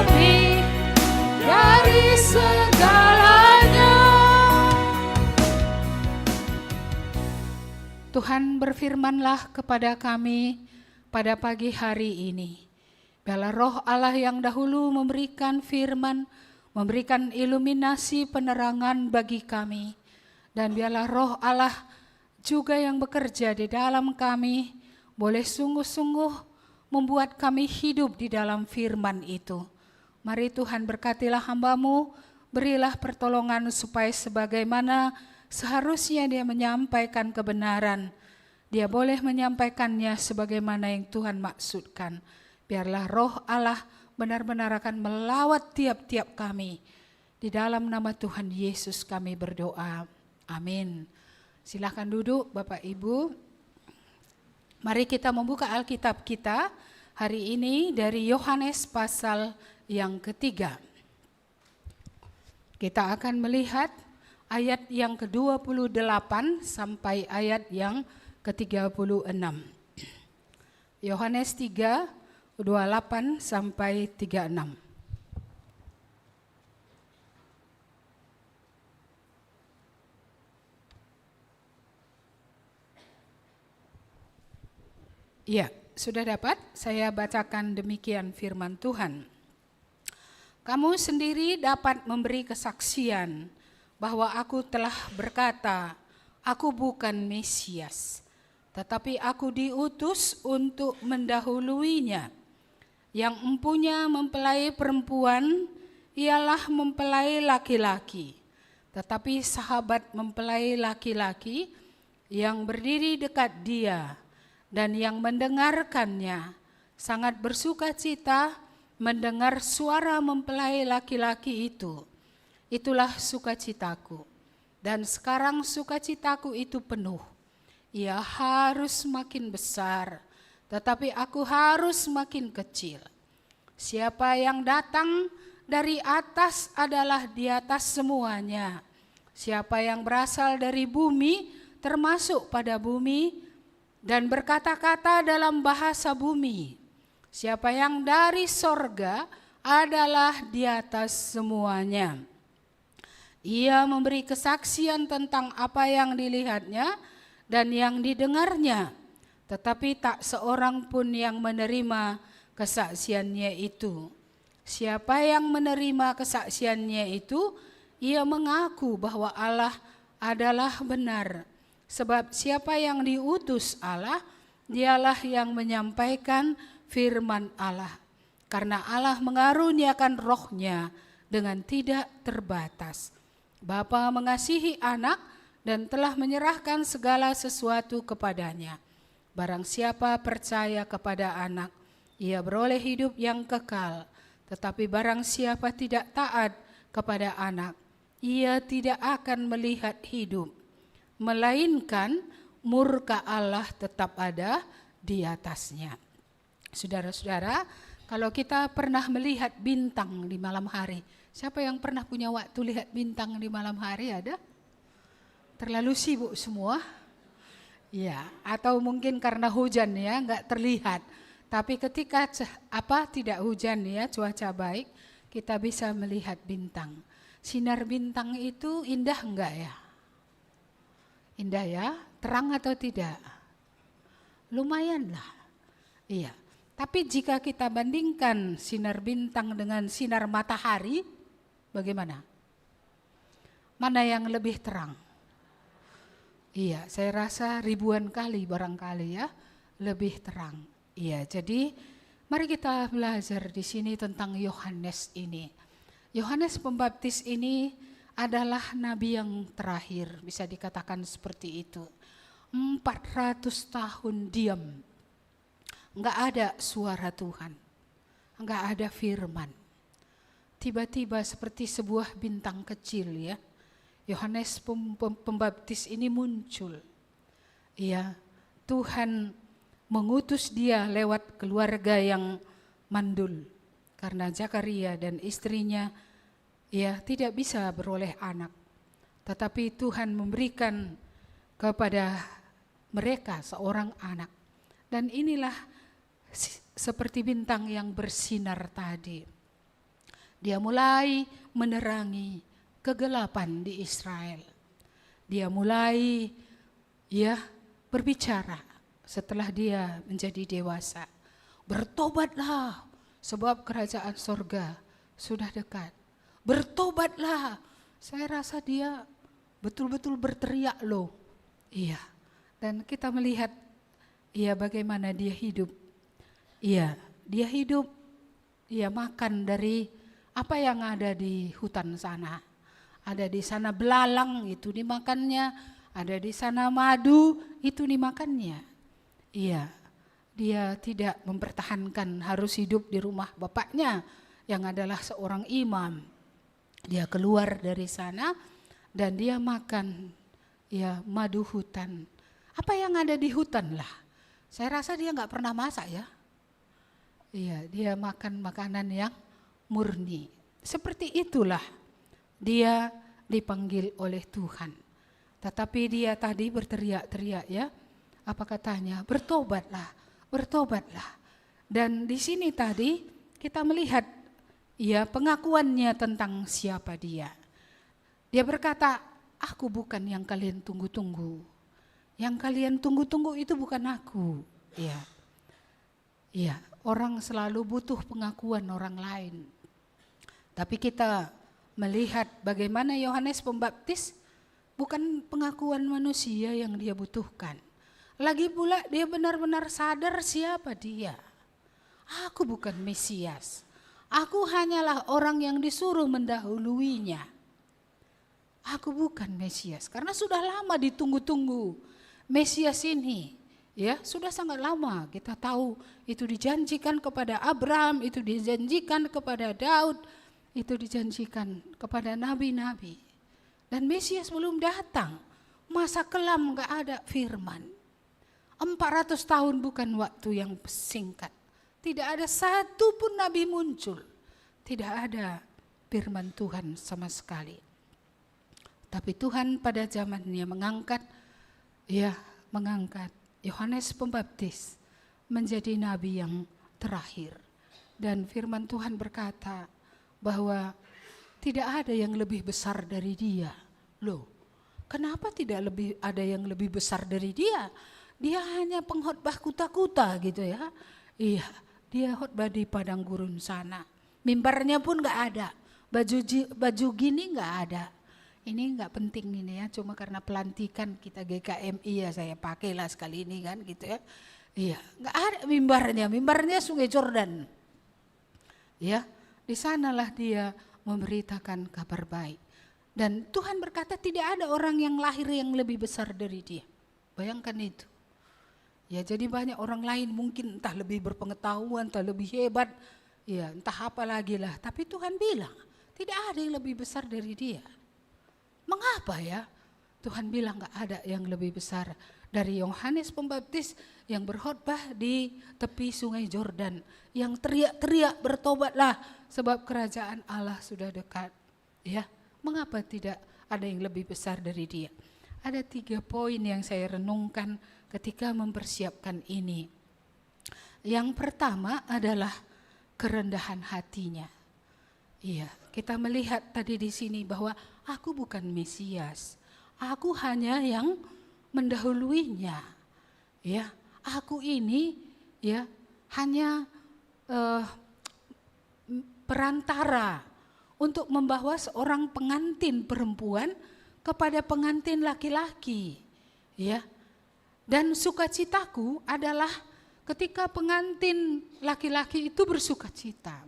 lebih dari segalanya. Tuhan, berfirmanlah kepada kami pada pagi hari ini. Biarlah roh Allah yang dahulu memberikan firman, memberikan iluminasi penerangan bagi kami. Dan biarlah roh Allah juga yang bekerja di dalam kami, boleh sungguh-sungguh membuat kami hidup di dalam firman itu. Mari Tuhan, berkatilah hamba-Mu, berilah pertolongan supaya sebagaimana seharusnya dia menyampaikan kebenaran, dia boleh menyampaikannya sebagaimana yang Tuhan maksudkan. Biarlah roh Allah benar-benar akan melawat tiap-tiap kami. Di dalam nama Tuhan Yesus kami berdoa. Amin. Silakan duduk Bapak Ibu. Mari kita membuka Alkitab kita hari ini dari Yohanes pasal yang ketiga. Kita akan melihat ayat yang ke-28 sampai ayat yang ke-36. Yohanes 3, 28 sampai 36. Ya, sudah dapat? Saya bacakan demikian firman Tuhan. Kamu sendiri dapat memberi kesaksian bahwa aku telah berkata, aku bukan Mesias, tetapi aku diutus untuk mendahuluinya. Yang empunya mempelai perempuan ialah mempelai laki-laki, tetapi sahabat mempelai laki-laki yang berdiri dekat dia dan yang mendengarkannya sangat bersukacita mendengar suara mempelai laki-laki itu. Itulah sukacitaku. Dan sekarang sukacitaku itu penuh. Ia harus makin besar, tetapi aku harus makin kecil. Siapa yang datang dari atas adalah di atas semuanya. Siapa yang berasal dari bumi termasuk pada bumi dan berkata-kata dalam bahasa bumi. Siapa yang dari sorga adalah di atas semuanya. Ia memberi kesaksian tentang apa yang dilihatnya dan yang didengarnya, tetapi tak seorang pun yang menerima kesaksiannya itu. Siapa yang menerima kesaksiannya itu, ia mengaku bahwa Allah adalah benar. Sebab siapa yang diutus Allah, dialah yang menyampaikan firman Allah. Karena Allah mengaruniakan rohnya dengan tidak terbatas. Bapa mengasihi anak dan telah menyerahkan segala sesuatu kepadanya. Barang siapa percaya kepada anak, ia beroleh hidup yang kekal. Tetapi barang siapa tidak taat kepada anak, ia tidak akan melihat hidup, melainkan murka Allah tetap ada di atasnya. Saudara-saudara, kalau kita pernah melihat bintang di malam hari, siapa yang pernah punya waktu lihat bintang di malam hari? Ada? Terlalu sibuk semua? Ya, atau mungkin karena hujan ya, enggak terlihat. Tapi ketika tidak hujan ya, cuaca baik, kita bisa melihat bintang. Sinar bintang itu indah enggak ya? Indah ya, terang atau tidak? Lumayan lah. Iya. Tapi jika kita bandingkan sinar bintang dengan sinar matahari, bagaimana? Mana yang lebih terang? Iya, saya rasa ribuan kali barangkali ya, lebih terang. Iya, jadi mari kita belajar di sini tentang Yohanes ini. Yohanes Pembaptis ini adalah nabi yang terakhir, bisa dikatakan seperti itu. 400 tahun diam, enggak ada suara Tuhan, enggak ada firman. Tiba-tiba seperti sebuah bintang kecil ya, Yohanes Pembaptis ini muncul. Ya, Tuhan mengutus dia lewat keluarga yang mandul, karena Zakaria dan istrinya ya tidak bisa beroleh anak, tetapi Tuhan memberikan kepada mereka seorang anak. Dan inilah seperti bintang yang bersinar tadi. Dia mulai menerangi kegelapan di Israel. Dia mulai berbicara setelah dia menjadi dewasa. Bertobatlah sebab kerajaan sorga sudah dekat. Bertobatlah. Saya rasa dia betul-betul berteriak loh. Iya. Dan kita melihat bagaimana dia hidup. Iya, dia hidup, makan dari apa yang ada di hutan sana. Ada di sana belalang, itu dimakannya. Ada di sana madu, itu dimakannya. Iya, dia tidak mempertahankan harus hidup di rumah bapaknya yang adalah seorang imam. Dia keluar dari sana dan dia makan madu hutan. Apa yang ada di hutan lah. Saya rasa dia nggak pernah masak ya. Iya, dia makan makanan yang murni. Seperti itulah dia dipanggil oleh Tuhan. Tetapi dia tadi berteriak-teriak ya. Apa katanya? Bertobatlah, bertobatlah. Dan di sini tadi kita melihat pengakuannya tentang siapa dia. Dia berkata, aku bukan yang kalian tunggu-tunggu. Yang kalian tunggu-tunggu itu bukan aku. Iya, orang selalu butuh pengakuan orang lain. Tapi kita melihat bagaimana Yohanes Pembaptis bukan pengakuan manusia yang dia butuhkan. Lagi pula dia benar-benar sadar siapa dia. Aku bukan Mesias. Aku hanyalah orang yang disuruh mendahuluinya. Aku bukan Mesias karena sudah lama ditunggu-tunggu. Mesias ini sudah sangat lama. Kita tahu itu dijanjikan kepada Abraham, itu dijanjikan kepada Daud, itu dijanjikan kepada nabi-nabi. Dan Mesias belum datang. Masa kelam gak ada firman. 400 tahun bukan waktu yang singkat. Tidak ada satu pun nabi muncul. Tidak ada firman Tuhan sama sekali. Tapi Tuhan pada zamannya mengangkat Yohanes Pembaptis menjadi nabi yang terakhir. Dan firman Tuhan berkata bahwa tidak ada yang lebih besar dari dia. Loh, kenapa tidak ada yang lebih besar dari dia? Dia hanya pengkhotbah kuta-kuta gitu ya. Iya, dia khotbah di padang gurun sana. Mimbarnya pun gak ada. Baju gini gak ada. Ini gak penting ini ya, cuma karena pelantikan kita GKMI ya saya pakailah sekali ini kan gitu ya. Iya, gak ada mimbarnya Sungai Jordan. Ya, di sanalah dia memberitakan kabar baik. Dan Tuhan berkata tidak ada orang yang lahir yang lebih besar dari dia. Bayangkan itu. Ya, jadi banyak orang lain mungkin entah lebih berpengetahuan, entah lebih hebat, ya entah apa lagi lah. Tapi Tuhan bilang tidak ada yang lebih besar dari dia. Mengapa ya? Tuhan bilang gak ada yang lebih besar dari Yohanes Pembaptis yang berkhotbah di tepi Sungai Jordan, yang teriak-teriak bertobatlah sebab kerajaan Allah sudah dekat. Ya, mengapa tidak ada yang lebih besar dari dia? Ada 3 poin yang saya renungkan ketika mempersiapkan ini. Yang pertama adalah kerendahan hatinya. Iya, kita melihat tadi di sini bahwa aku bukan Mesias. Aku hanya yang mendahuluinya. Ya, aku ini hanya perantara untuk membawa seorang pengantin perempuan kepada pengantin laki-laki. Ya. Dan sukacitaku adalah ketika pengantin laki-laki itu bersukacita.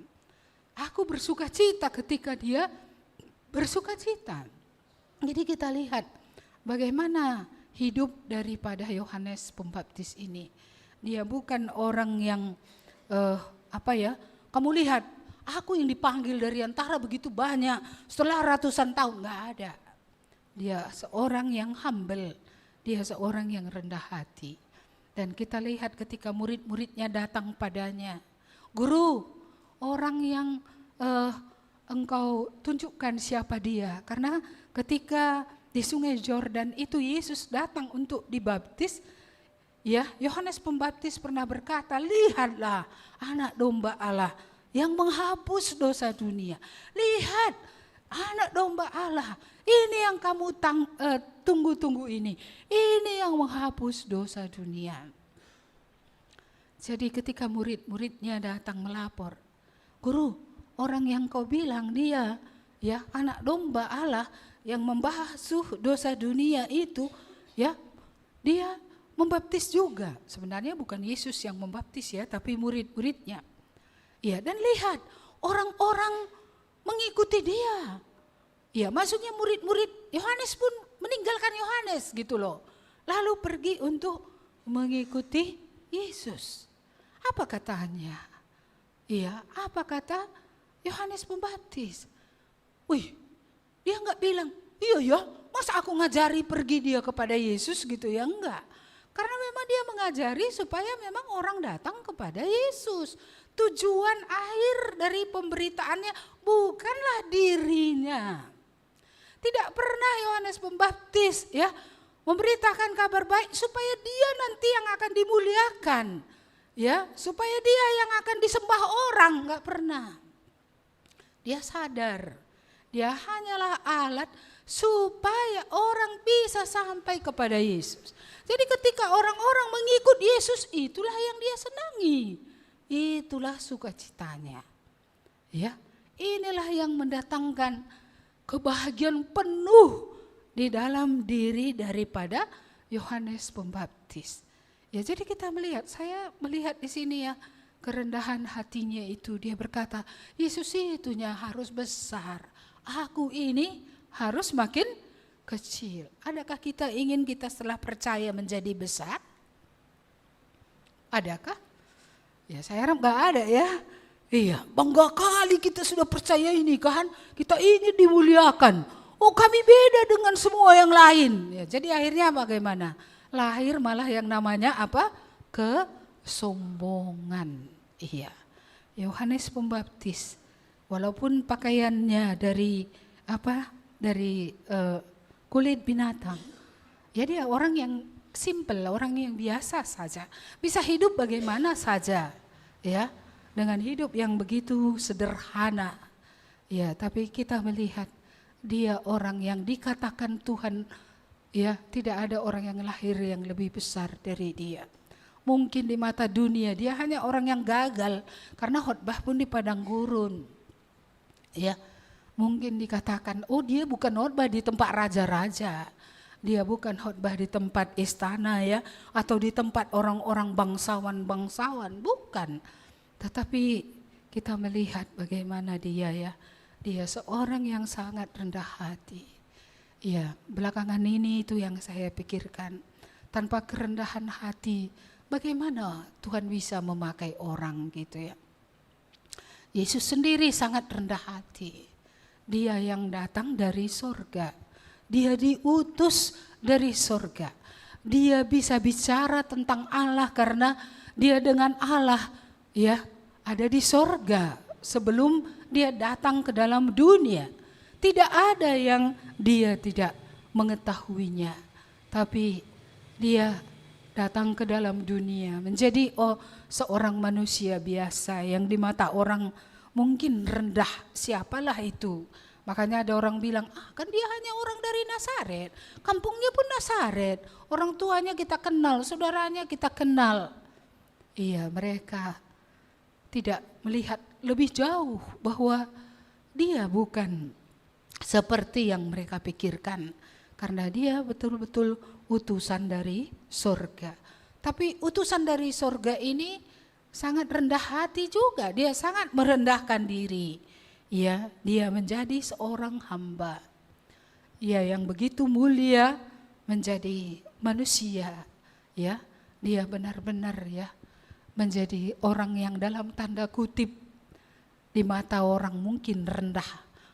Aku bersukacita ketika dia bersukacita. Jadi kita lihat bagaimana hidup daripada Yohanes Pembaptis ini. Dia bukan orang yang kamu lihat aku yang dipanggil dari antara begitu banyak setelah ratusan tahun, enggak ada. Dia seorang yang humble. Dia seorang yang rendah hati. Dan kita lihat ketika murid-muridnya datang padanya. Guru, orang yang engkau tunjukkan siapa dia. Karena ketika di Sungai Jordan itu Yesus datang untuk dibaptis. Ya, Yohanes Pembaptis pernah berkata, lihatlah anak domba Allah yang menghapus dosa dunia. Lihat, anak domba Allah, ini yang kamu tunggu-tunggu ini. Ini yang menghapus dosa dunia. Jadi ketika murid-muridnya datang melapor, Guru, orang yang kau bilang dia ya anak domba Allah yang membasuh dosa dunia itu, ya dia membaptis juga. Sebenarnya bukan Yesus yang membaptis ya, tapi murid-muridnya. Ya, dan lihat orang-orang mengikuti dia. Ya, maksudnya murid-murid Yohanes pun meninggalkan Yohanes gitu loh. Lalu pergi untuk mengikuti Yesus. Apa katanya? Iya, apa kata Yohanes Pembaptis? Wih, dia enggak bilang, iya ya, masa aku ngajari pergi dia kepada Yesus gitu ya, enggak. Karena memang dia mengajari supaya memang orang datang kepada Yesus. Tujuan akhir dari pemberitaannya bukanlah dirinya. Tidak pernah Yohanes Pembaptis ya memberitakan kabar baik supaya dia nanti yang akan dimuliakan. Ya, supaya dia yang akan disembah orang, enggak pernah. Dia sadar, dia hanyalah alat supaya orang bisa sampai kepada Yesus. Jadi ketika orang-orang mengikut Yesus, itulah yang dia senangi. Itulah sukacitanya. Ya, inilah yang mendatangkan kebahagiaan penuh di dalam diri daripada Yohanes Pembaptis. Ya, jadi kita melihat, saya melihat di sini ya, kerendahan hatinya itu. Dia berkata, Yesus itunya harus besar, aku ini harus makin kecil. Adakah kita ingin kita setelah percaya menjadi besar? Adakah? Ya, saya harap gak ada ya. Iya, bangga kali kita sudah percaya ini kan, kita ingin dimuliakan. Oh, kami beda dengan semua yang lain. Ya, jadi akhirnya bagaimana? Lahir malah yang namanya apa? Kesombongan. Iya. Yohanes Pembaptis walaupun pakaiannya dari apa? Dari kulit binatang. Ya dia orang yang simple, orang yang biasa saja. Bisa hidup bagaimana saja. Ya, dengan hidup yang begitu sederhana. Ya, tapi kita melihat dia orang yang dikatakan Tuhan. Ya, tidak ada orang yang lahir yang lebih besar dari dia. Mungkin di mata dunia dia hanya orang yang gagal karena khotbah pun di padang gurun. Ya, mungkin dikatakan, oh dia bukan khotbah di tempat raja-raja. Dia bukan khotbah di tempat istana ya, atau di tempat orang-orang bangsawan-bangsawan, bukan. Tetapi kita melihat bagaimana dia ya. Dia seorang yang sangat rendah hati. Ya, belakangan ini itu yang saya pikirkan. Tanpa kerendahan hati, bagaimana Tuhan bisa memakai orang gitu ya. Yesus sendiri sangat rendah hati. Dia yang datang dari sorga. Dia diutus dari sorga. Dia bisa bicara tentang Allah karena dia dengan Allah ya ada di sorga sebelum dia datang ke dalam dunia. Tidak ada yang dia tidak mengetahuinya, tapi dia datang ke dalam dunia menjadi seorang manusia biasa yang di mata orang mungkin rendah. Siapalah itu? Makanya ada orang bilang, kan dia hanya orang dari Nazaret, kampungnya pun Nazaret, orang tuanya kita kenal, saudaranya kita kenal. Iya, mereka tidak melihat lebih jauh bahwa dia bukan seperti yang mereka pikirkan, karena dia betul-betul utusan dari sorga. Tapi utusan dari sorga ini sangat rendah hati juga, dia sangat merendahkan diri. Ya, dia menjadi seorang hamba. Ya, yang begitu mulia menjadi manusia. Ya, dia benar-benar ya menjadi orang yang dalam tanda kutip di mata orang mungkin rendah.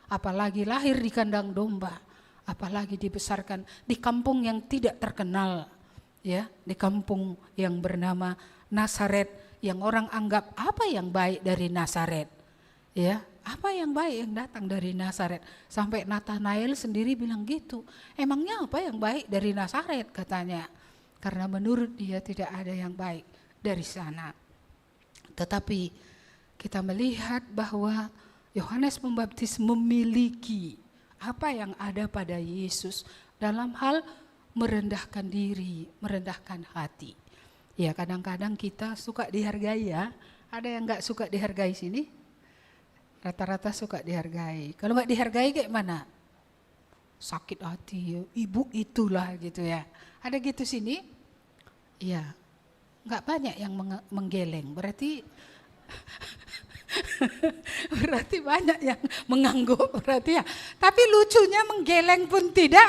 Apalagi lahir di kandang domba, apalagi dibesarkan di kampung yang tidak terkenal, ya, di kampung yang bernama Nazaret, yang orang anggap apa yang baik dari Nazaret, ya, apa yang baik yang datang dari Nazaret, sampai Nathanael sendiri bilang gitu, emangnya apa yang baik dari Nazaret katanya, karena menurut dia tidak ada yang baik dari sana. Tetapi kita melihat bahwa Yohanes Pembaptis memiliki apa yang ada pada Yesus dalam hal merendahkan diri, merendahkan hati. Ya, kadang-kadang kita suka dihargai ya. Ada yang nggak suka dihargai sini? Rata-rata suka dihargai. Kalau nggak dihargai kayak mana? Sakit hati, ibu itulah gitu ya. Ada gitu sini? Iya, nggak banyak yang menggeleng. Berarti berarti banyak yang mengangguk berarti ya. Tapi lucunya menggeleng pun tidak,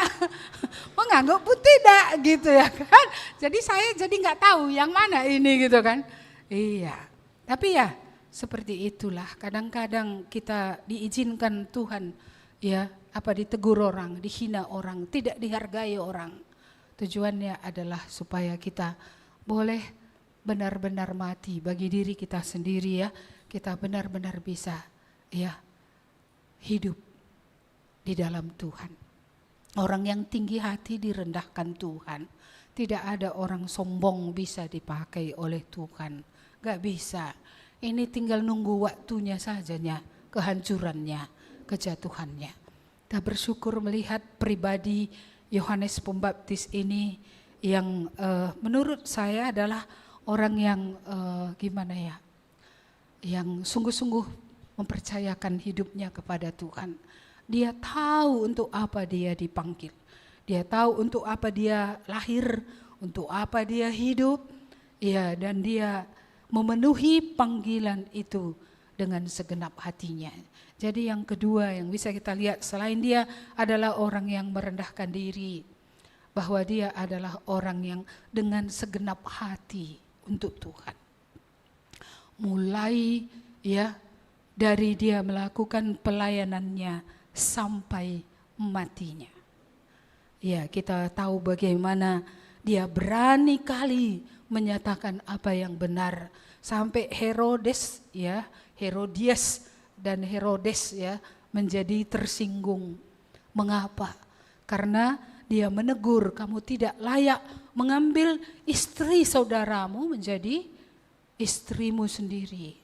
mengangguk pun tidak gitu ya kan. Jadi saya jadi nggak tahu yang mana ini gitu kan. Iya, tapi ya seperti itulah. Kadang-kadang kita diizinkan Tuhan ya ditegur orang, dihina orang, tidak dihargai orang. Tujuannya adalah supaya kita boleh benar-benar mati bagi diri kita sendiri ya. Kita benar-benar bisa ya hidup di dalam Tuhan. Orang yang tinggi hati direndahkan Tuhan. Tidak ada orang sombong bisa dipakai oleh Tuhan. Gak bisa. Ini tinggal nunggu waktunya sajanya, kehancurannya, kejatuhannya. Kita bersyukur melihat pribadi Yohanes Pembaptis ini yang menurut saya adalah orang yang yang sungguh-sungguh mempercayakan hidupnya kepada Tuhan. Dia tahu untuk apa dia dipanggil. Dia tahu untuk apa dia lahir, untuk apa dia hidup. Ya, dan dia memenuhi panggilan itu dengan segenap hatinya. Jadi yang kedua yang bisa kita lihat selain dia adalah orang yang merendahkan diri, bahwa dia adalah orang yang dengan segenap hati untuk Tuhan. Mulai ya dari dia melakukan pelayanannya sampai matinya. Ya, kita tahu bagaimana dia berani kali menyatakan apa yang benar sampai Herodias dan Herodes ya menjadi tersinggung. Mengapa? Karena dia menegur, kamu tidak layak mengambil istri saudaramu menjadi istrimu sendiri.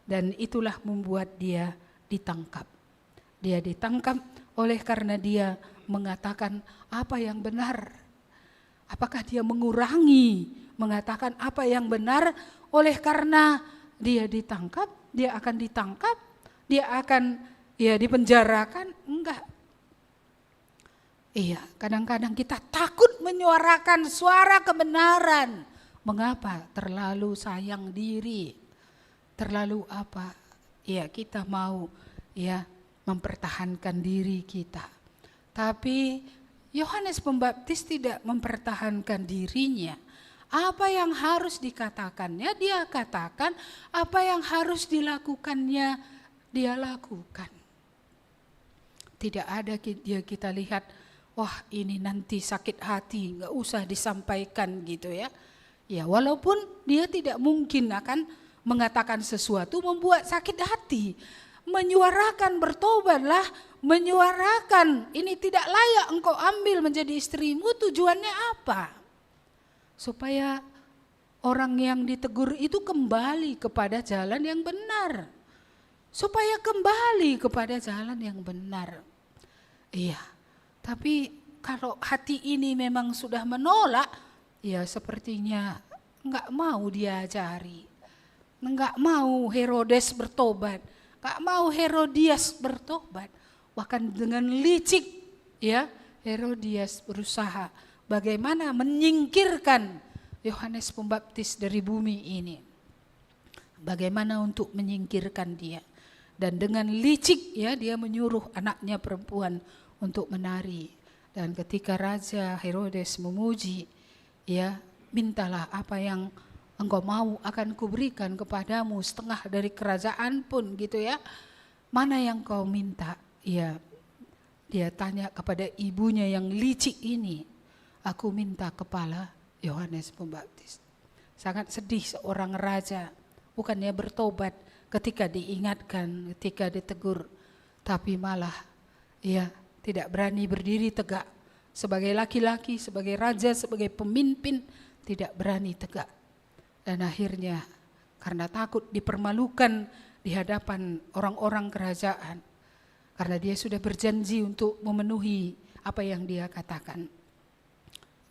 Dan itulah membuat dia ditangkap. Dia ditangkap oleh karena dia mengatakan apa yang benar. Apakah dia mengurangi mengatakan apa yang benar oleh karena dia ditangkap, dia akan ditangkap, dia akan dipenjarakan? Enggak. Iya, kadang-kadang kita takut menyuarakan suara kebenaran. Mengapa? Terlalu sayang diri. Terlalu apa? Ya, kita mau mempertahankan diri kita. Tapi Yohanes Pembaptis tidak mempertahankan dirinya. Apa yang harus dikatakannya dia katakan, apa yang harus dilakukannya dia lakukan. Tidak ada kita lihat, wah ini nanti sakit hati, nggak usah disampaikan gitu ya. Ya walaupun dia tidak mungkin akan mengatakan sesuatu membuat sakit hati. Menyuarakan bertobatlah, menyuarakan ini tidak layak engkau ambil menjadi istrimu, tujuannya apa? Supaya orang yang ditegur itu kembali kepada jalan yang benar. Supaya kembali kepada jalan yang benar. Iya, tapi kalau hati ini memang sudah menolak, ya sepertinya enggak mau diajari. Enggak mau Herodes bertobat, enggak mau Herodias bertobat. Bahkan dengan licik ya Herodias berusaha bagaimana menyingkirkan Yohanes Pembaptis dari bumi ini. Bagaimana untuk menyingkirkan dia. Dan dengan licik ya dia menyuruh anaknya perempuan untuk menari. Dan ketika Raja Herodes memuji, ya mintalah apa yang engkau mau akan kuberikan kepadamu, setengah dari kerajaan pun gitu ya. Mana yang kau minta? Ya dia tanya kepada ibunya yang licik ini. Aku minta kepala Yohanes Pembaptis. Sangat sedih seorang raja, bukannya bertobat ketika diingatkan, ketika ditegur, tapi malah tidak berani berdiri tegak sebagai laki-laki, sebagai raja, sebagai pemimpin, tidak berani tegak. Dan akhirnya karena takut dipermalukan di hadapan orang-orang kerajaan. Karena dia sudah berjanji untuk memenuhi apa yang dia katakan.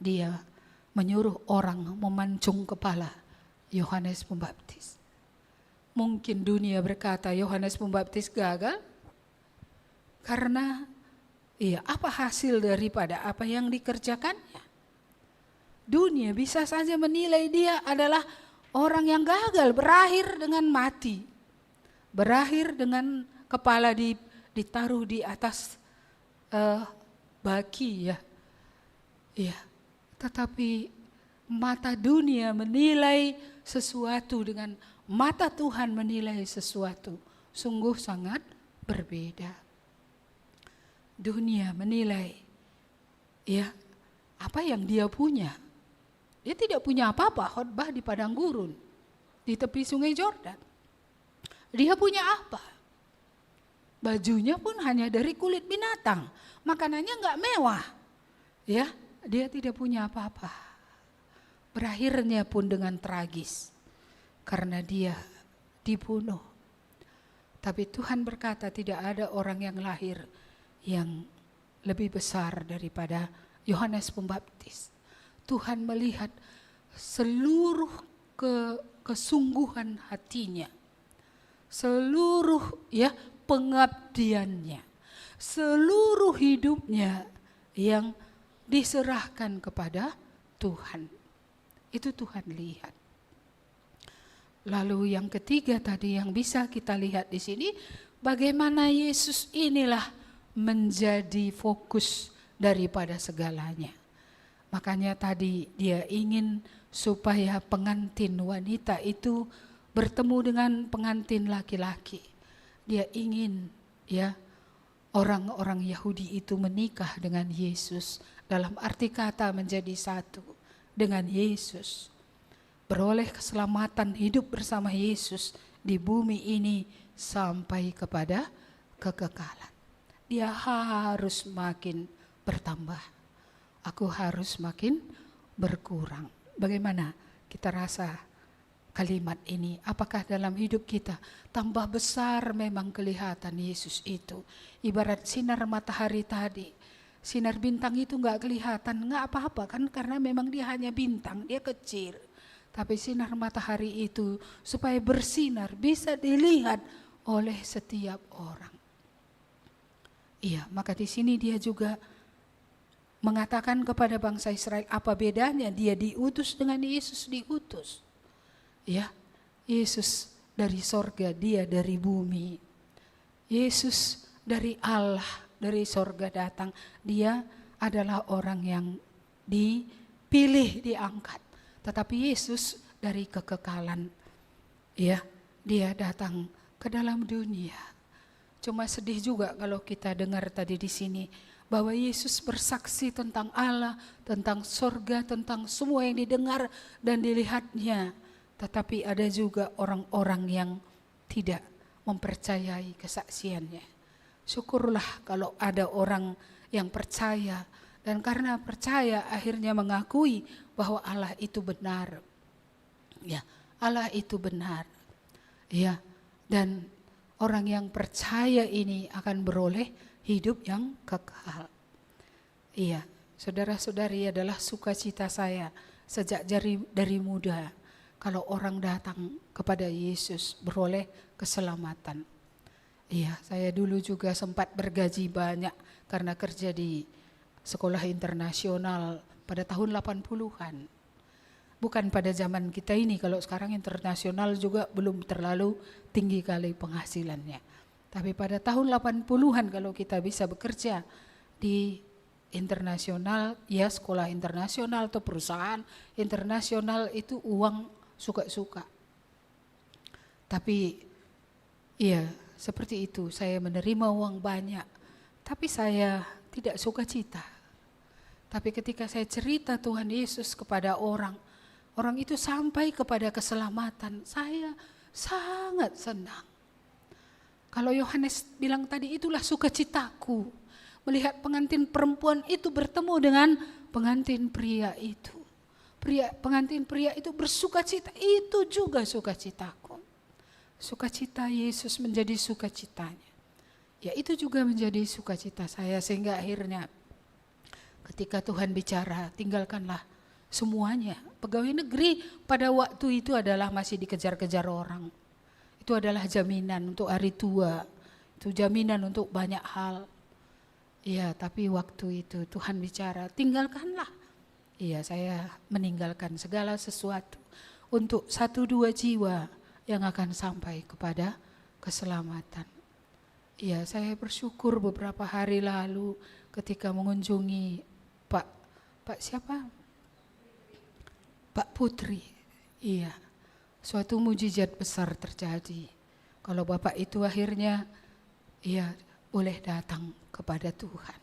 Dia menyuruh orang memancung kepala Yohanes Pembaptis. Mungkin dunia berkata Yohanes Pembaptis gagal karena apa hasil daripada apa yang dikerjakannya. Dunia bisa saja menilai dia adalah orang yang gagal, berakhir dengan mati. Berakhir dengan kepala ditaruh di atas baki ya. Tetapi mata dunia menilai sesuatu dengan mata Tuhan menilai sesuatu sungguh sangat berbeda. Dunia menilai apa yang dia punya. Dia tidak punya apa-apa, khotbah di padang gurun, di tepi sungai Yordan. Dia punya apa? Bajunya pun hanya dari kulit binatang, makanannya enggak mewah. Dia tidak punya apa-apa. Berakhirnya pun dengan tragis, karena dia dibunuh. Tapi Tuhan berkata tidak ada orang yang lahir yang lebih besar daripada Yohanes Pembaptis. Tuhan melihat seluruh kesungguhan hatinya, seluruh pengabdiannya, seluruh hidupnya yang diserahkan kepada Tuhan. Itu Tuhan lihat. Lalu yang ketiga tadi yang bisa kita lihat di sini, bagaimana Yesus inilah menjadi fokus daripada segalanya. Makanya tadi dia ingin supaya pengantin wanita itu bertemu dengan pengantin laki-laki. Dia ingin orang-orang Yahudi itu menikah dengan Yesus. Dalam arti kata menjadi satu dengan Yesus. Beroleh keselamatan hidup bersama Yesus di bumi ini sampai kepada kekekalan. Dia harus makin bertambah. Aku harus makin berkurang. Bagaimana kita rasa kalimat ini? Apakah dalam hidup kita tambah besar memang kelihatan Yesus itu? Ibarat sinar matahari tadi. Sinar bintang itu enggak kelihatan, enggak apa-apa kan, karena memang dia hanya bintang, dia kecil. Tapi sinar matahari itu supaya bersinar bisa dilihat oleh setiap orang. Maka di sini dia juga mengatakan kepada bangsa Israel, apa bedanya dia diutus dengan Yesus diutus. Yesus dari sorga, dia dari bumi. Yesus dari Allah, dari sorga datang. Dia adalah orang yang dipilih, diangkat. Tetapi Yesus dari kekekalan. Dia datang ke dalam dunia. Cuma sedih juga kalau kita dengar tadi di sini bahwa Yesus bersaksi tentang Allah, tentang sorga, tentang semua yang didengar dan dilihatnya. Tetapi ada juga orang-orang yang tidak mempercayai kesaksiannya. Syukurlah kalau ada orang yang percaya, dan karena percaya akhirnya mengakui bahwa Allah itu benar. Allah itu benar. Dan orang yang percaya ini akan beroleh hidup yang kekal. Saudara-saudari, adalah sukacita saya sejak dari muda kalau orang datang kepada Yesus beroleh keselamatan. Saya dulu juga sempat bergaji banyak karena kerja di sekolah internasional pada tahun 80-an. Bukan pada zaman kita ini, kalau sekarang internasional juga belum terlalu tinggi kali penghasilannya. Tapi pada tahun 80-an kalau kita bisa bekerja di internasional, sekolah internasional atau perusahaan internasional, itu uang suka-suka. Tapi seperti itu, saya menerima uang banyak, tapi saya tidak suka cita. Tapi ketika saya cerita Tuhan Yesus kepada orang itu sampai kepada keselamatan, saya sangat senang. Kalau Yohanes bilang tadi, itulah sukacitaku, melihat pengantin perempuan itu bertemu dengan pengantin pria itu. Pengantin pria itu bersukacita, itu juga sukacitaku. sukacita Yesus menjadi sukacitanya. Ya itu juga menjadi sukacita saya, sehingga akhirnya ketika Tuhan bicara, tinggalkanlah semuanya. Pegawai negeri pada waktu itu adalah masih dikejar-kejar orang. Itu adalah jaminan untuk hari tua, itu jaminan untuk banyak hal. Ya, tapi waktu itu Tuhan bicara, tinggalkanlah. Iya, saya meninggalkan segala sesuatu untuk 1-2 jiwa yang akan sampai kepada keselamatan. Ya, saya bersyukur beberapa hari lalu ketika mengunjungi Pak siapa? Pak Putri. Iya, suatu mujizat besar terjadi. Kalau Bapak itu akhirnya boleh datang kepada Tuhan.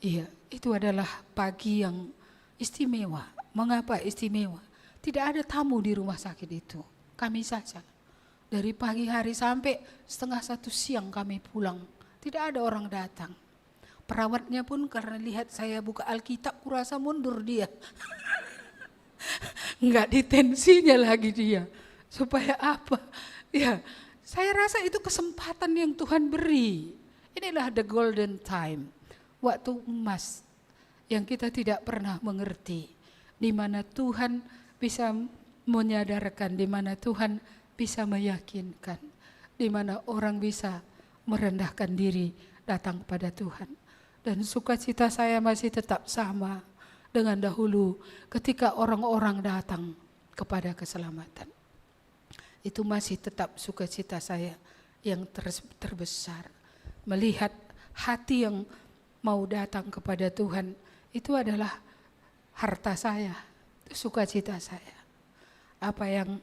Iya, itu adalah pagi yang istimewa. Mengapa istimewa? Tidak ada tamu di rumah sakit itu, kami saja. Dari pagi hari sampai 1:30 siang kami pulang, tidak ada orang datang. Perawatnya pun karena lihat saya buka Alkitab, kurasa mundur dia. Enggak ditensinya lagi dia. Supaya apa? Ya, saya rasa itu kesempatan yang Tuhan beri. Inilah the golden time, waktu emas yang kita tidak pernah mengerti, di mana Tuhan bisa menyadarkan, di mana Tuhan bisa meyakinkan, di mana orang bisa merendahkan diri datang kepada Tuhan. Dan sukacita saya masih tetap sama dengan dahulu ketika orang-orang datang kepada keselamatan. Itu masih tetap sukacita saya yang terbesar. Melihat hati yang mau datang kepada Tuhan, itu adalah harta saya, sukacita saya. Apa yang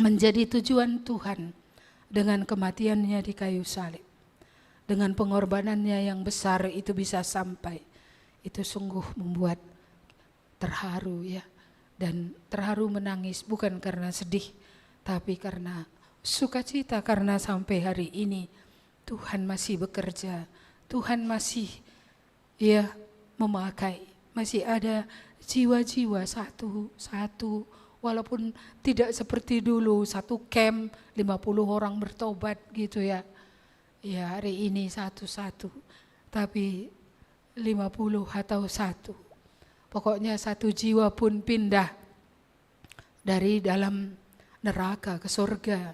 menjadi tujuan Tuhan dengan kematiannya di kayu salib, dengan pengorbanannya yang besar itu bisa sampai, itu sungguh membuat terharu ya. Dan terharu menangis bukan karena sedih, tapi karena sukacita, karena sampai hari ini Tuhan masih bekerja, Tuhan masih memakai, masih ada jiwa-jiwa satu-satu, walaupun tidak seperti dulu satu camp 50 orang bertobat gitu ya. Ya, hari ini satu-satu, tapi 50 atau satu. Pokoknya satu jiwa pun pindah dari dalam neraka ke surga,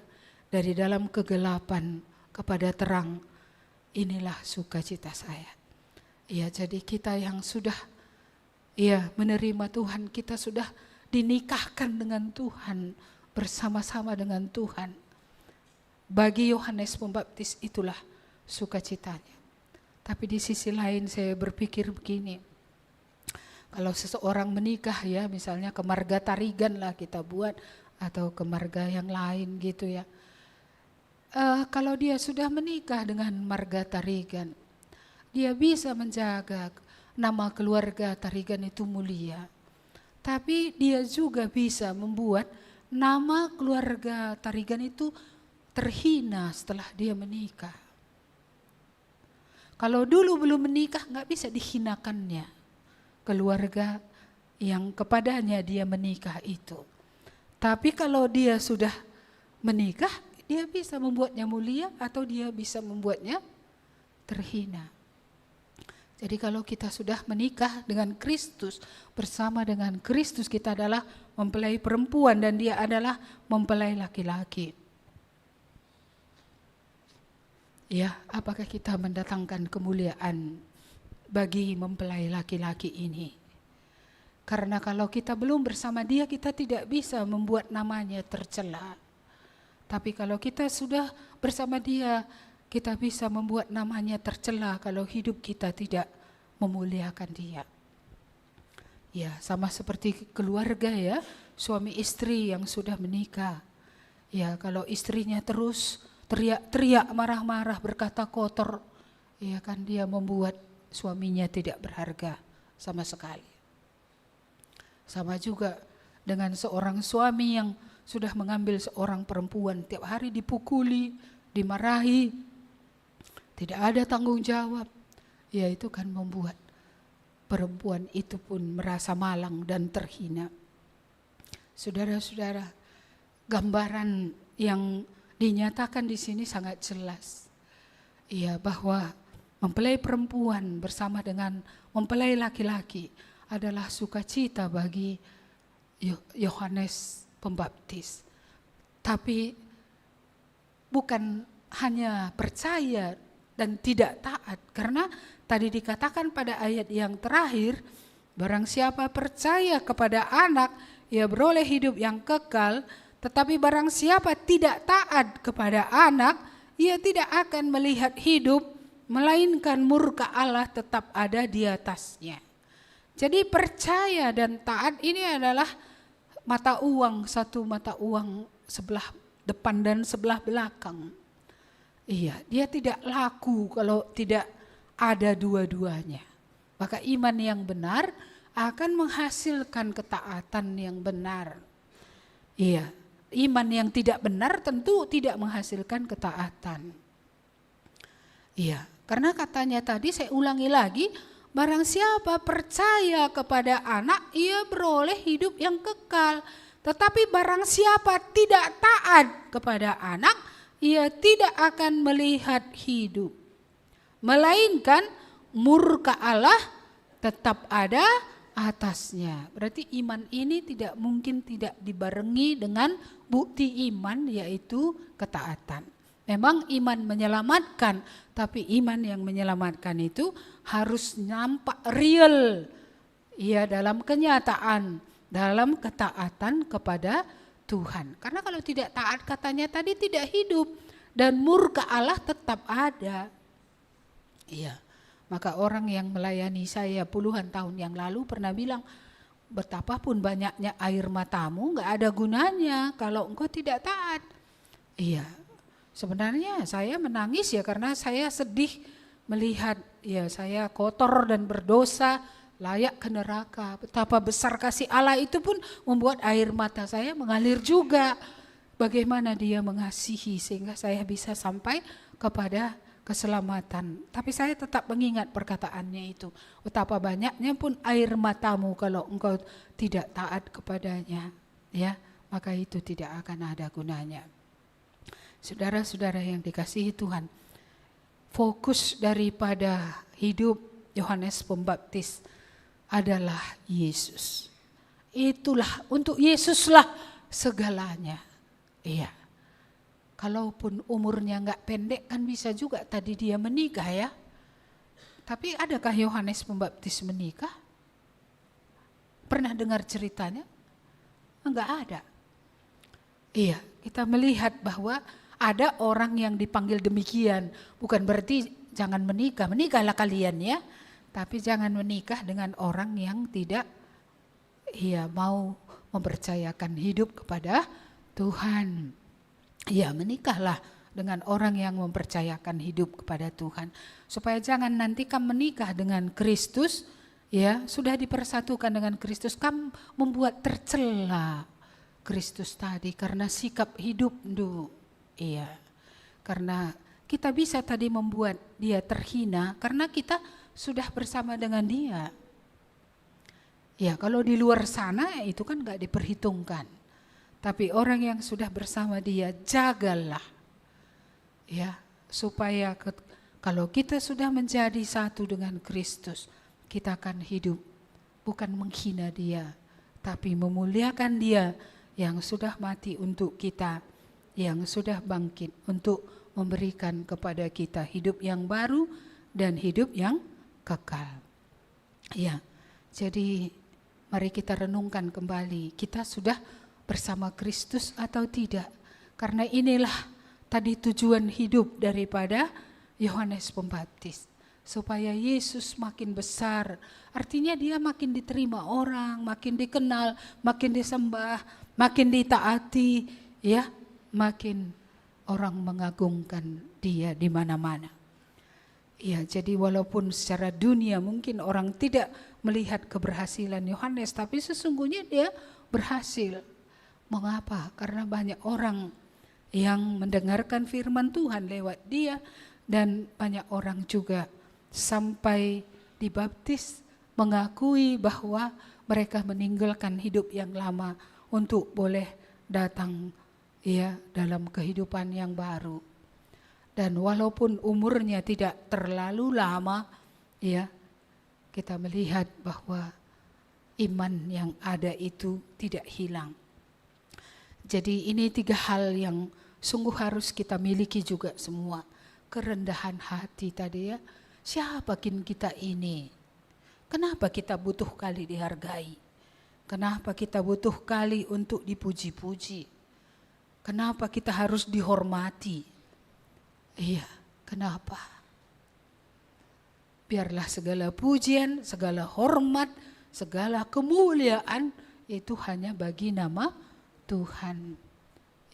dari dalam kegelapan kepada terang. Inilah sukacita saya. Ya, jadi kita yang sudah menerima Tuhan, kita sudah dinikahkan dengan Tuhan, bersama-sama dengan Tuhan. Bagi Yohanes Pembaptis itulah sukacitanya. Tapi di sisi lain saya berpikir begini, kalau seseorang menikah ya, misalnya ke marga Tarigan lah kita buat, atau ke marga yang lain gitu ya. Kalau dia sudah menikah dengan marga Tarigan, dia bisa menjaga nama keluarga Tarigan itu mulia. Tapi dia juga bisa membuat nama keluarga Tarigan itu terhina setelah dia menikah. Kalau dulu belum menikah nggak bisa dihinakannya keluarga yang kepadanya dia menikah itu. Tapi kalau dia sudah menikah, dia bisa membuatnya mulia atau dia bisa membuatnya terhina. Jadi kalau kita sudah menikah dengan Kristus, bersama dengan Kristus, kita adalah mempelai perempuan dan dia adalah mempelai laki-laki. Ya, apakah kita mendatangkan kemuliaan bagi mempelai laki-laki ini? Karena kalau kita belum bersama dia, kita tidak bisa membuat namanya tercela. Tapi kalau kita sudah bersama dia, kita bisa membuat namanya tercela kalau hidup kita tidak memuliakan dia. Ya, sama seperti keluarga ya, suami istri yang sudah menikah. Ya, kalau istrinya terus teriak-teriak, marah-marah, berkata kotor, ya kan dia membuat suaminya tidak berharga sama sekali. Sama juga dengan seorang suami yang sudah mengambil seorang perempuan, tiap hari dipukuli, dimarahi, tidak ada tanggung jawab. Ya, itu kan membuat perempuan itu pun merasa malang dan terhina. Saudara-saudara, gambaran yang dinyatakan di sini sangat jelas. Iya, bahwa mempelai perempuan bersama dengan mempelai laki-laki adalah sukacita bagi Yohanes Pembaptis. Tapi bukan hanya percaya dan tidak taat, karena tadi dikatakan pada ayat yang terakhir, barang siapa percaya kepada anak, ia beroleh hidup yang kekal, tetapi barang siapa tidak taat kepada anak, ia tidak akan melihat hidup, melainkan murka Allah tetap ada di atasnya. Jadi percaya dan taat ini adalah mata uang, satu mata uang sebelah depan dan sebelah belakang. Iya, dia tidak laku kalau tidak ada dua-duanya. Maka iman yang benar akan menghasilkan ketaatan yang benar. Iya, iman yang tidak benar tentu tidak menghasilkan ketaatan. Iya, karena katanya tadi, saya ulangi lagi, barang siapa percaya kepada anak, ia beroleh hidup yang kekal. Tetapi barang siapa tidak taat kepada anak, ia tidak akan melihat hidup, melainkan murka Allah tetap ada atasnya. Berarti iman ini tidak mungkin tidak dibarengi dengan bukti iman, yaitu ketaatan. Memang iman menyelamatkan, tapi iman yang menyelamatkan itu harus nampak real, ya, dalam kenyataan, dalam ketaatan kepada Tuhan. Karena kalau tidak taat, katanya tadi, tidak hidup dan murka Allah tetap ada. Iya. Maka orang yang melayani saya puluhan tahun yang lalu pernah bilang, betapapun banyaknya air matamu gak ada gunanya kalau engkau tidak taat. Iya, sebenarnya saya menangis ya karena saya sedih melihat ya saya kotor dan berdosa, layak ke neraka. Betapa besar kasih Allah itu pun membuat air mata saya mengalir juga. Bagaimana dia mengasihi sehingga saya bisa sampai kepada keselamatan. Tapi saya tetap mengingat perkataannya itu. Betapa banyaknya pun air matamu kalau engkau tidak taat kepadanya, ya, maka itu tidak akan ada gunanya. Saudara-saudara yang dikasihi Tuhan, fokus daripada hidup Yohanes Pembaptis adalah Yesus. Itulah, untuk Yesuslah segalanya. Iya. Kalaupun umurnya enggak pendek kan bisa juga tadi dia menikah ya. Tapi adakah Yohanes Pembaptis menikah? Pernah dengar ceritanya? Enggak ada. Iya, kita melihat bahwa ada orang yang dipanggil demikian. Bukan berarti jangan menikah, menikahlah kalian ya. Tapi jangan menikah dengan orang yang tidak mau mempercayakan hidup kepada Tuhan. Ya, menikahlah dengan orang yang mempercayakan hidup kepada Tuhan. Supaya jangan nanti kamu menikah dengan Kristus, ya, sudah dipersatukan dengan Kristus, kamu membuat tercela Kristus tadi karena sikap hidup iya. Karena kita bisa tadi membuat dia terhina karena kita sudah bersama dengan dia. Ya, kalau di luar sana itu kan enggak diperhitungkan. Tapi orang yang sudah bersama dia, jagalah. Ya, supaya kalau kita sudah menjadi satu dengan Kristus, kita akan hidup bukan menghina dia, tapi memuliakan dia yang sudah mati untuk kita, yang sudah bangkit untuk memberikan kepada kita hidup yang baru dan hidup yang kekal. Ya, jadi mari kita renungkan kembali, kita sudah bersama Kristus atau tidak. Karena inilah tadi tujuan hidup daripada Yohanes Pembaptis. Supaya Yesus makin besar. Artinya dia makin diterima orang, makin dikenal, makin disembah, makin ditaati, ya, makin orang mengagungkan dia di mana-mana. Ya, jadi walaupun secara dunia mungkin orang tidak melihat keberhasilan Yohanes, tapi sesungguhnya dia berhasil. Mengapa? Karena banyak orang yang mendengarkan firman Tuhan lewat dia, dan banyak orang juga sampai dibaptis mengakui bahwa mereka meninggalkan hidup yang lama untuk boleh datang ya dalam kehidupan yang baru. Dan walaupun umurnya tidak terlalu lama, ya kita melihat bahwa iman yang ada itu tidak hilang. Jadi ini 3 hal yang sungguh harus kita miliki juga semua. Kerendahan hati tadi ya. Siapa kita ini? Kenapa kita butuh kali dihargai? Kenapa kita butuh kali untuk dipuji-puji? Kenapa kita harus dihormati? Iya, kenapa? Biarlah segala pujian, segala hormat, segala kemuliaan itu hanya bagi nama Tuhan.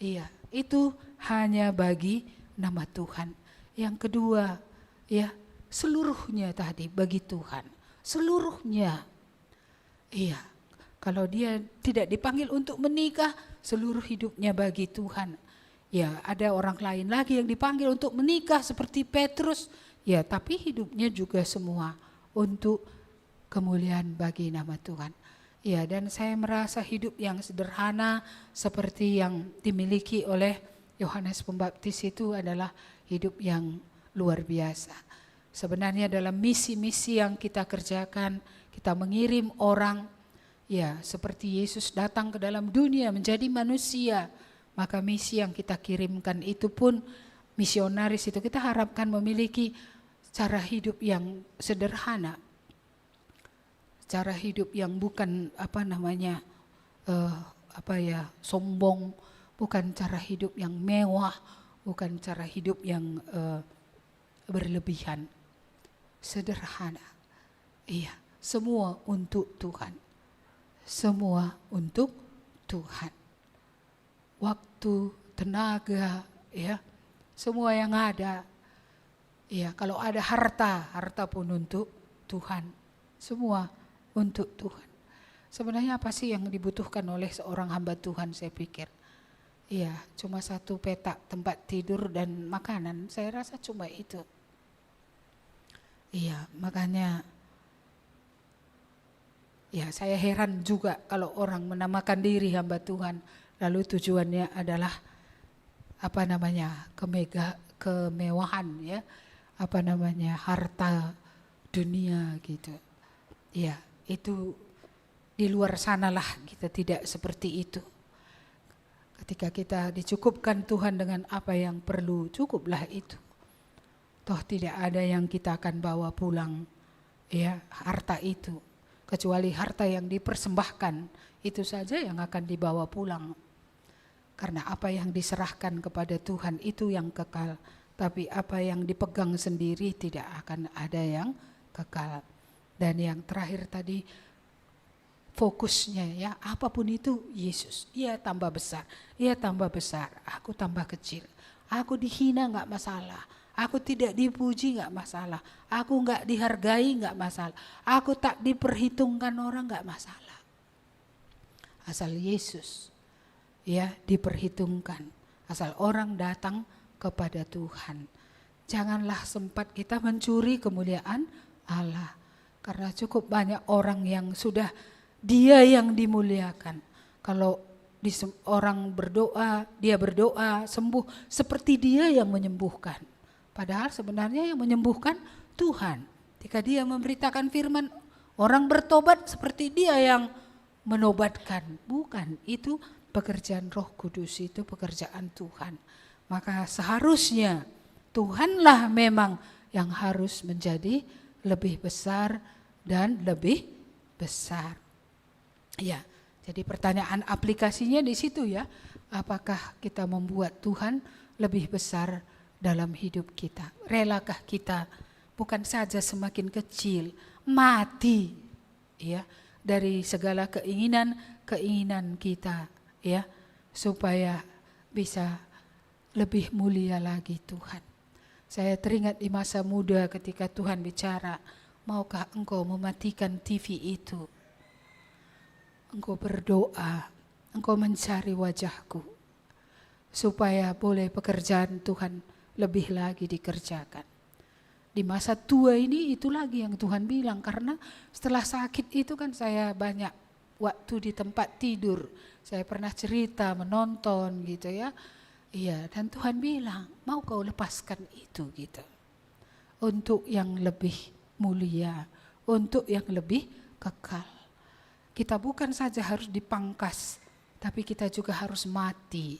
Iya, itu hanya bagi nama Tuhan. Yang kedua, ya, seluruhnya tadi bagi Tuhan. Seluruhnya. Iya, kalau dia tidak dipanggil untuk menikah, seluruh hidupnya bagi Tuhan. Ya, ada orang lain lagi yang dipanggil untuk menikah seperti Petrus. Ya, tapi hidupnya juga semua untuk kemuliaan bagi nama Tuhan. Ya, dan saya merasa hidup yang sederhana seperti yang dimiliki oleh Yohanes Pembaptis itu adalah hidup yang luar biasa. Sebenarnya dalam misi-misi yang kita kerjakan, kita mengirim orang, ya seperti Yesus datang ke dalam dunia menjadi manusia, maka misi yang kita kirimkan itu pun misionaris itu kita harapkan memiliki cara hidup yang sederhana, cara hidup yang bukan sombong, bukan cara hidup yang mewah, bukan cara hidup yang berlebihan, sederhana. Iya, semua untuk Tuhan, semua untuk Tuhan. Waktu, tenaga, ya, semua yang ada. Ya, kalau ada harta pun untuk Tuhan. Semua untuk Tuhan. Sebenarnya apa sih yang dibutuhkan oleh seorang hamba Tuhan, saya pikir? Iya, cuma 1 petak tempat tidur dan makanan. Saya rasa cuma itu. Iya, makanya ya saya heran juga kalau orang menamakan diri hamba Tuhan, lalu tujuannya adalah kemewahan, ya, harta dunia gitu. Ya, itu di luar sanalah kita tidak seperti itu. Ketika kita dicukupkan Tuhan dengan apa yang perlu, cukuplah itu. Toh tidak ada yang kita akan bawa pulang, ya, harta itu. Kecuali harta yang dipersembahkan, itu saja yang akan dibawa pulang. Karena apa yang diserahkan kepada Tuhan itu yang kekal. Tapi apa yang dipegang sendiri tidak akan ada yang kekal. Dan yang terakhir tadi, fokusnya ya, apapun itu Yesus. Ia tambah besar, ia tambah besar, aku tambah kecil. Aku dihina gak masalah, aku tidak dipuji gak masalah, aku gak dihargai gak masalah, aku tak diperhitungkan orang gak masalah. Asal Yesus ya diperhitungkan, asal orang datang kepada Tuhan. Janganlah sempat kita mencuri kemuliaan Allah, karena cukup banyak orang yang sudah Dia yang dimuliakan. Kalau orang berdoa, dia berdoa sembuh, seperti Dia yang menyembuhkan. Padahal sebenarnya yang menyembuhkan Tuhan. Ketika Dia memberitakan firman, orang bertobat seperti Dia yang menobatkan. Bukan, itu pekerjaan Roh Kudus, itu pekerjaan Tuhan. Maka seharusnya Tuhanlah memang yang harus menjadi lebih besar dan lebih besar. Ya, jadi pertanyaan aplikasinya di situ ya. Apakah kita membuat Tuhan lebih besar dalam hidup kita? Relakah kita bukan saja semakin kecil, mati ya dari segala keinginan kita ya, supaya bisa lebih mulia lagi Tuhan. Saya teringat di masa muda ketika Tuhan bicara, maukah engkau mematikan TV itu? Engkau berdoa, engkau mencari wajahku, supaya boleh pekerjaan Tuhan lebih lagi dikerjakan. Di masa tua ini itu lagi yang Tuhan bilang, karena setelah sakit itu kan saya banyak waktu di tempat tidur. Saya pernah cerita menonton gitu ya. Iya, dan Tuhan bilang, mau kau lepaskan itu gitu. Untuk yang lebih mulia, untuk yang lebih kekal. Kita bukan saja harus dipangkas, tapi kita juga harus mati.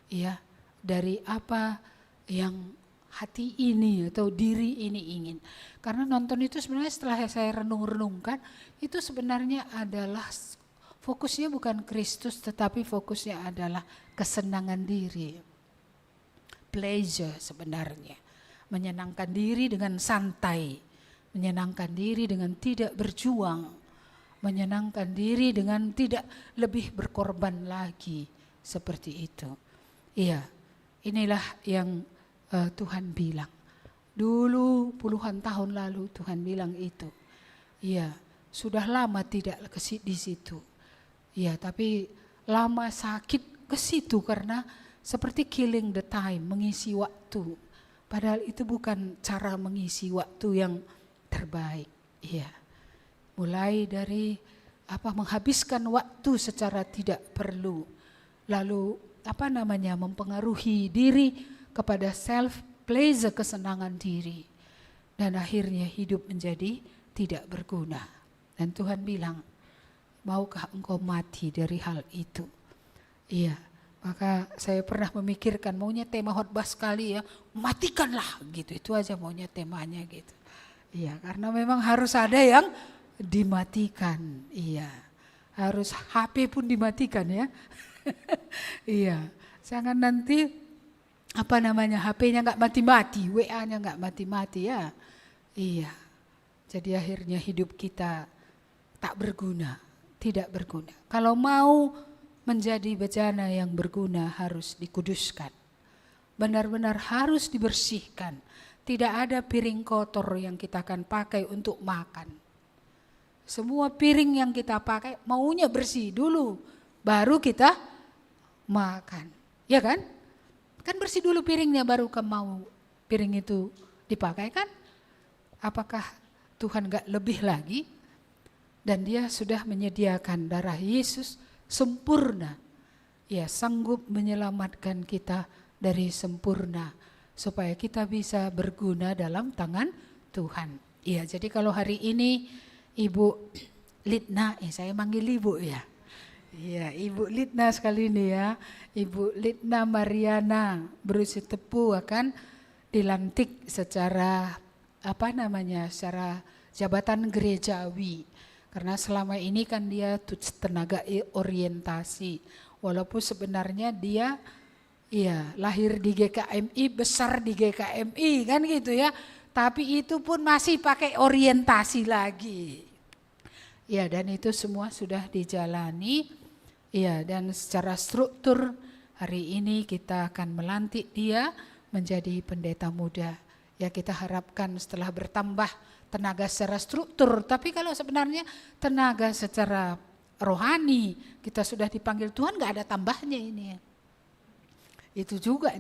Ya, dari apa yang hati ini atau diri ini ingin. Karena nonton itu sebenarnya setelah saya renung-renungkan, itu sebenarnya adalah fokusnya bukan Kristus, tetapi fokusnya adalah kesenangan diri. Pleasure sebenarnya. Menyenangkan diri dengan santai. Menyenangkan diri dengan tidak berjuang. Menyenangkan diri dengan tidak lebih berkorban lagi. Seperti itu. Iya, inilah yang Tuhan bilang. Dulu puluhan tahun lalu Tuhan bilang itu. Iya, sudah lama tidak di situ. Iya, tapi lama sakit ke situ karena seperti killing the time, mengisi waktu. Padahal itu bukan cara mengisi waktu yang terbaik. Iya. Mulai dari menghabiskan waktu secara tidak perlu. Lalu mempengaruhi diri kepada self pleasure, kesenangan diri. Dan akhirnya hidup menjadi tidak berguna. Dan Tuhan bilang, maukah engkau mati dari hal itu? Iya, maka saya pernah memikirkan maunya tema khotbah sekali ya, matikanlah gitu, itu aja maunya temanya gitu. Iya, karena memang harus ada yang dimatikan, iya. Harus HP pun dimatikan ya. Iya, jangan nanti HP-nya nggak mati-mati, WA-nya nggak mati-mati ya. Iya, jadi akhirnya hidup kita tak berguna, tidak berguna. Kalau mau menjadi bejana yang berguna harus dikuduskan. Benar-benar harus dibersihkan. Tidak ada piring kotor yang kita akan pakai untuk makan. Semua piring yang kita pakai maunya bersih dulu, baru kita makan. Ya kan? Kan bersih dulu piringnya baru mau piring itu dipakai kan? Apakah Tuhan gak lebih lagi? Dan dia sudah menyediakan darah Yesus sempurna. Ya, sanggup menyelamatkan kita dari sempurna. Supaya kita bisa berguna dalam tangan Tuhan. Ya, jadi kalau hari ini Ibu Litna, saya manggil Ibu ya. Iya, Ibu Litna sekali ini ya. Ibu Litna Mariana Berusi Tepu akan dilantik secara secara jabatan gerejawi. Karena selama ini kan dia tenaga orientasi. Walaupun sebenarnya dia lahir di GKMI, besar di GKMI kan gitu ya. Tapi itu pun masih pakai orientasi lagi. Ya, dan itu semua sudah dijalani. Ya, dan secara struktur hari ini kita akan melantik dia menjadi pendeta muda. Ya, kita harapkan setelah bertambah tenaga secara struktur, tapi kalau sebenarnya tenaga secara rohani kita sudah dipanggil Tuhan, gak ada tambahnya ini. Itu juga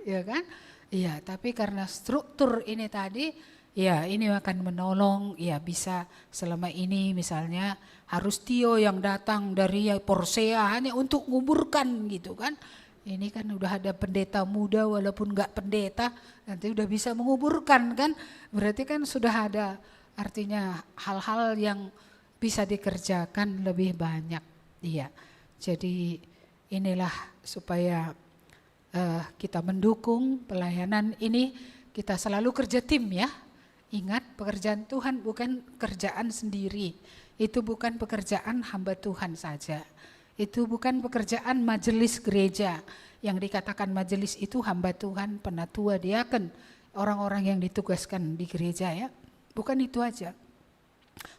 ya kan? Iya, tapi karena struktur ini tadi, ya ini akan menolong, ya bisa selama ini misalnya harus Tio yang datang dari Porsea hanya untuk nguburkan gitu kan. Ini kan udah ada pendeta muda walaupun gak pendeta, nanti udah bisa menguburkan kan. Berarti kan sudah ada artinya hal-hal yang bisa dikerjakan lebih banyak. Iya, jadi inilah supaya kita mendukung pelayanan ini, kita selalu kerja tim ya. Ingat, pekerjaan Tuhan bukan kerjaan sendiri. Itu bukan pekerjaan hamba Tuhan saja. Itu bukan pekerjaan majelis gereja. Yang dikatakan majelis itu hamba Tuhan, penatua, diaken, orang-orang yang ditugaskan di gereja ya. Bukan itu aja.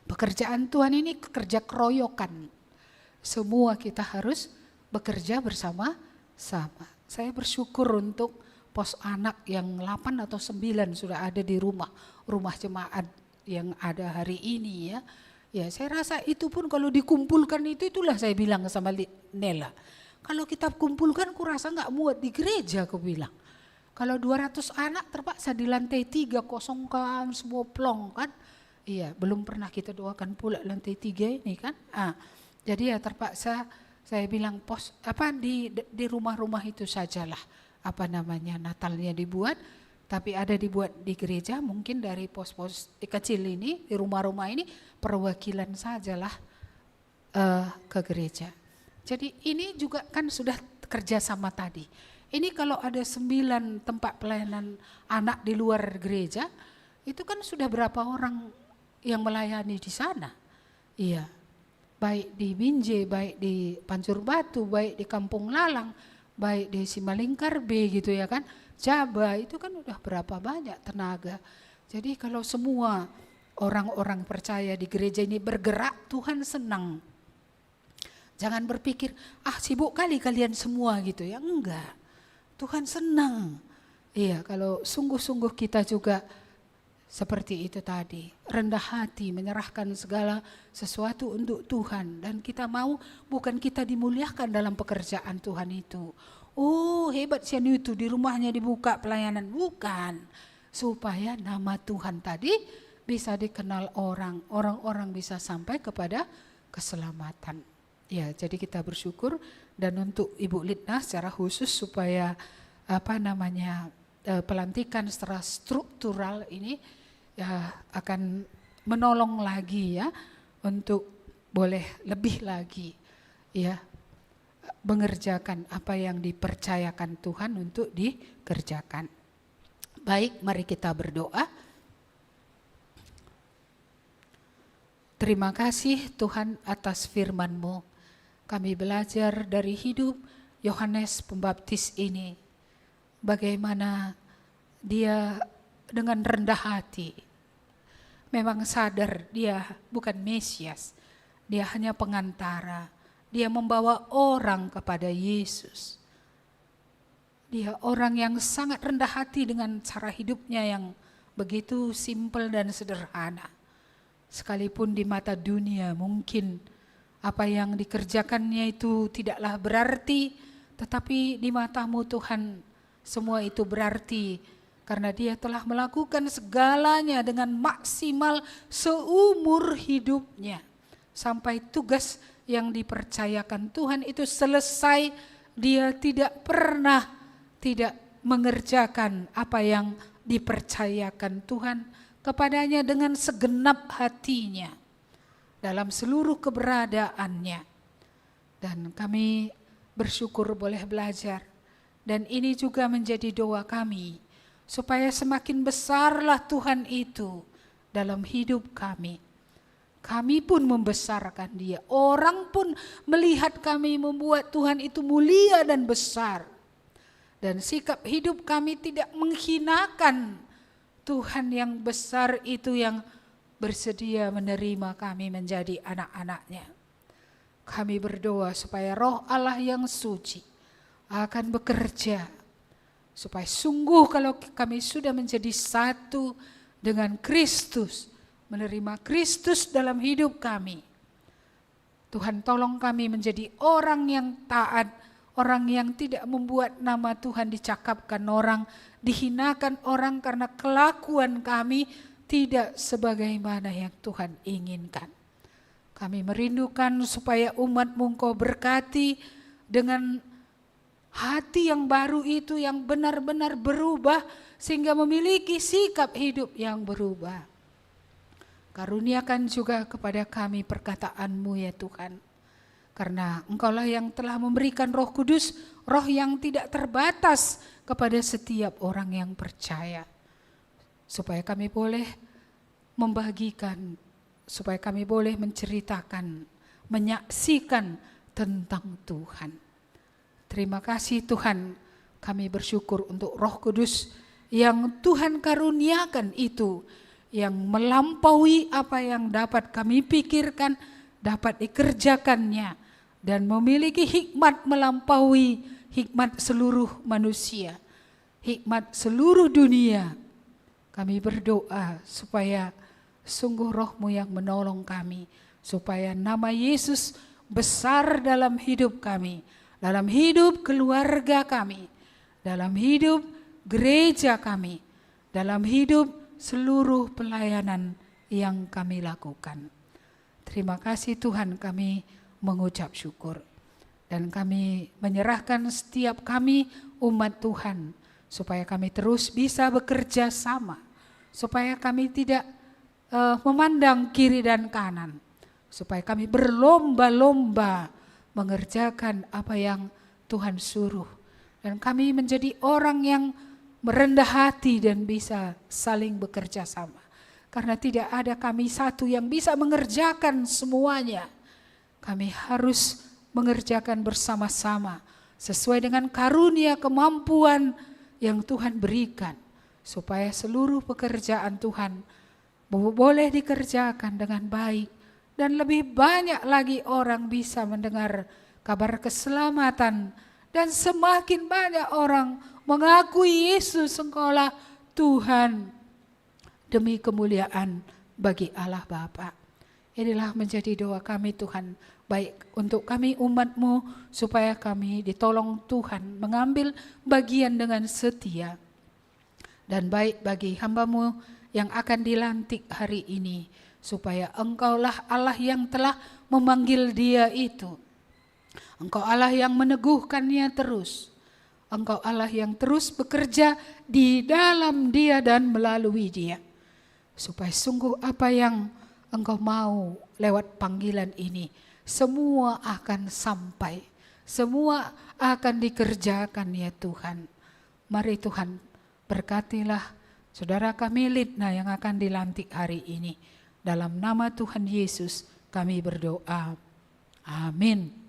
Pekerjaan Tuhan ini kerja keroyokan. Semua kita harus bekerja bersama-sama. Saya bersyukur untuk pos anak yang 8 atau 9 sudah ada di rumah jemaat yang ada hari ini ya. Ya, saya rasa itu pun kalau dikumpulkan itulah saya bilang sama Nela. Kalau kita kumpulkan kurasa nggak muat di gereja, aku bilang. Kalau 200 anak terpaksa di lantai 3 kosongkan semua plong kan. Iya, belum pernah kita doakan pula lantai 3 ini kan. Jadi ya terpaksa saya bilang di rumah-rumah itu sajalah Natalnya dibuat, tapi ada dibuat di gereja, mungkin dari pos-pos kecil ini di rumah-rumah ini perwakilan sajalah ke gereja. Jadi ini juga kan sudah kerjasama tadi. Ini kalau ada 9 tempat pelayanan anak di luar gereja, itu kan sudah berapa orang yang melayani di sana. Iya, baik di Binjai, baik di Pancur Batu, baik di Kampung Lalang, baik di Simalingkar B gitu ya kan. Jaba itu kan udah berapa banyak tenaga. Jadi kalau semua orang-orang percaya di gereja ini bergerak, Tuhan senang. Jangan berpikir, sibuk kali kalian semua gitu ya. Enggak, Tuhan senang. Iya, kalau sungguh-sungguh kita juga seperti itu tadi, rendah hati, menyerahkan segala sesuatu untuk Tuhan. Dan kita mau bukan kita dimuliakan dalam pekerjaan Tuhan itu. Oh hebat sian itu, di rumahnya dibuka pelayanan. Bukan, supaya nama Tuhan tadi bisa dikenal orang. Orang-orang bisa sampai kepada keselamatan. Ya, jadi kita bersyukur, dan untuk Ibu Litna secara khusus supaya pelantikan secara struktural ini ya akan menolong lagi ya untuk boleh lebih lagi ya mengerjakan apa yang dipercayakan Tuhan untuk dikerjakan. Baik, mari kita berdoa. Terima kasih Tuhan atas firman-Mu. Kami belajar dari hidup Yohanes Pembaptis ini, bagaimana dia dengan rendah hati, memang sadar dia bukan Mesias, dia hanya pengantara, dia membawa orang kepada Yesus. Dia orang yang sangat rendah hati dengan cara hidupnya yang begitu simpel dan sederhana. Sekalipun di mata dunia mungkin apa yang dikerjakannya itu tidaklah berarti, tetapi di mata-Mu Tuhan semua itu berarti, karena dia telah melakukan segalanya dengan maksimal seumur hidupnya. Sampai tugas yang dipercayakan Tuhan itu selesai, dia tidak pernah tidak mengerjakan apa yang dipercayakan Tuhan kepadanya dengan segenap hatinya dalam seluruh keberadaannya. Dan kami bersyukur boleh belajar, dan ini juga menjadi doa kami, supaya semakin besarlah Tuhan itu dalam hidup kami. Kami pun membesarkan Dia, orang pun melihat kami membuat Tuhan itu mulia dan besar. Dan sikap hidup kami tidak menghinakan Tuhan yang besar itu, yang bersedia menerima kami menjadi anak-anaknya. Kami berdoa supaya Roh Allah yang suci akan bekerja, supaya sungguh kalau kami sudah menjadi satu dengan Kristus, menerima Kristus dalam hidup kami, Tuhan tolong kami menjadi orang yang taat, orang yang tidak membuat nama Tuhan dicakapkan orang, dihinakan orang karena kelakuan kami tidak sebagaimana yang Tuhan inginkan. Kami merindukan supaya umat-Mu Engkau berkati dengan hati yang baru itu, yang benar-benar berubah sehingga memiliki sikap hidup yang berubah. Karuniakan juga kepada kami perkataan-Mu ya Tuhan. Karena Engkaulah yang telah memberikan Roh Kudus, Roh yang tidak terbatas kepada setiap orang yang percaya. Supaya kami boleh membagikan, supaya kami boleh menceritakan, menyaksikan tentang Tuhan. Terima kasih Tuhan, kami bersyukur untuk Roh Kudus yang Tuhan karuniakan itu, yang melampaui apa yang dapat kami pikirkan, dapat dikerjakannya, dan memiliki hikmat melampaui hikmat seluruh manusia, hikmat seluruh dunia. Kami berdoa supaya sungguh Roh-Mu yang menolong kami, supaya nama Yesus besar dalam hidup kami, dalam hidup keluarga kami, dalam hidup gereja kami, dalam hidup seluruh pelayanan yang kami lakukan. Terima kasih Tuhan, kami mengucap syukur. Dan kami menyerahkan setiap kami umat Tuhan, supaya kami terus bisa bekerja sama, supaya kami tidak memandang kiri dan kanan, supaya kami berlomba-lomba mengerjakan apa yang Tuhan suruh. Dan kami menjadi orang yang merendah hati dan bisa saling bekerja sama. Karena tidak ada kami satu yang bisa mengerjakan semuanya. Kami harus mengerjakan bersama-sama sesuai dengan karunia kemampuan yang Tuhan berikan, supaya seluruh pekerjaan Tuhan boleh dikerjakan dengan baik, dan lebih banyak lagi orang bisa mendengar kabar keselamatan, dan semakin banyak orang mengakui Yesus Engkaulah Tuhan demi kemuliaan bagi Allah Bapa. Inilah menjadi doa kami Tuhan, baik untuk kami umat-Mu, supaya kami ditolong Tuhan mengambil bagian dengan setia. Dan baik bagi hamba-Mu yang akan dilantik hari ini, supaya Engkaulah Allah yang telah memanggil dia itu. Engkau Allah yang meneguhkannya terus. Engkau Allah yang terus bekerja di dalam dia dan melalui dia. Supaya sungguh apa yang Engkau mau lewat panggilan ini, semua akan sampai, semua akan dikerjakan ya Tuhan. Mari Tuhan, berkatilah saudara kami Lidna yang akan dilantik hari ini. Dalam nama Tuhan Yesus kami berdoa. Amin.